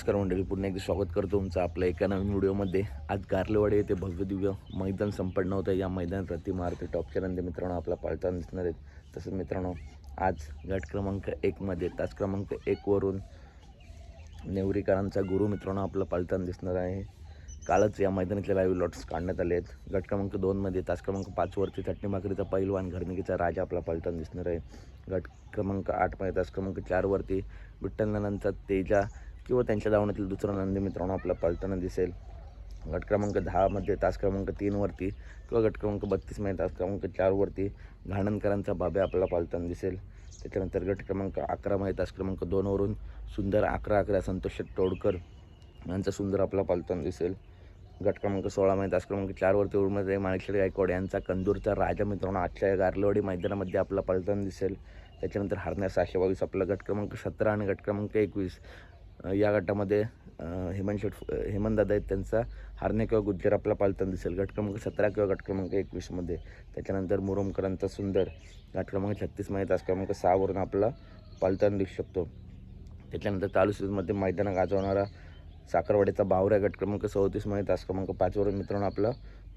नमस्कार मंडळी, पुन्हा एकदा स्वागत करतो तुमचं आपल्या एका नवीन व्हिडिओमध्ये। आज गारलेवाडी येथे भव्य दिव्य मैदान संपन्न होतं। या मैदानात प्रतिमा आरती टॉपच्या नंतर मित्रांनो आपला पाळताना दिसणार आहेत। तसंच मित्रांनो आज गट क्रमांक 1 मध्ये तास क्रमांक 1 वरून नेवरीकरांचा गुरु मित्रांनो आपला पाळताना दिसणार आहे। कालच या मैदानातले लाईव्ह लॉट्स काढण्यात आले आहेत। गट क्रमांक 2 मध्ये तास क्रमांक 5 वरती चटणी भाकरीचा पैलवान घरणिकीचा राजा आपला पाळताना दिसणार आहे। गट क्रमांक 8 मध्ये तास क्रमांक 4 वरती विठ्ठलनानांचा तेजा किंवा त्यांच्या दावणीतील दुसरा नंदी मित्रांनो आपला पाळताना दिसेल। गट क्रमांक 10 मध्ये तास क्रमांक 3 वरती किंवा गट क्रमांक 32 मध्ये तास क्रमांक 4 वरती घाणणकरांचा बाब्या आपला पाळताना दिसेल। त्याच्यानंतर गट क्रमांक 11 मध्ये तास क्रमांक 2 वरून सुंदर 11 संतोष तोडकर यांचा सुंदर आपला पाळताना दिसेल। गट क्रमांक 16 मध्ये तास क्रमांक 4 वरती उडमध्ये माणिकशेठ गायकवाड यांचा कंदूरचा राजा मित्रांनो आजच्या गारलेवाडी मैदानामध्ये आपला पाळताना दिसेल। त्याच्यानंतर हरण्या 622 आपला गट क्रमांक 17 आणि गट क्रमांक 21 या गटामध्ये हेमंतदादा आहेत त्यांचा हरणे किंवा गुज्जर आपला पाळताना दिसेल। गट क्रमांक 17 किंवा गट क्रमांक 21 मध्ये। त्याच्यानंतर मुरुमकरांचा सुंदर गट क्रमांक 36 मध्ये तास क्रमांक 6 वरून आपला पाळताना दिसू शकतो। त्याच्यानंतर चालू सीझनमध्ये मैदान गाजवणारा साखरवाडीचा बावऱ्या गट क्रमांक 34 मध्ये तास क्रमांक 5 वरून मित्रांनो आपला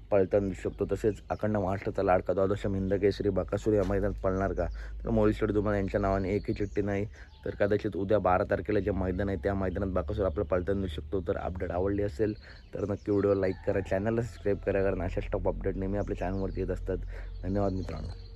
पाळताना दिसू शकतो। तसेच अखंड महाराष्ट्राचा लाडका द्वादश हिंद केसरी बकासूर या मैदानात पळणार का, तर मोहित दुमान यांच्या नावाने एकही चिठ्ठी नाही। तर कदाचित उद्या 12 तारखेला जे मैदान आहे त्या मैदानात बकासूर आपला पाळताना दिसू शकतो। तर अपडेट आवडली असेल तर नक्की व्हिडिओ लाईक करा, चॅनलला सबस्क्राईब करा, कारण अशा स्टॉप अपडेट नेहमी आपल्या चॅनलवरती येत असतात। धन्यवाद मित्रांनो।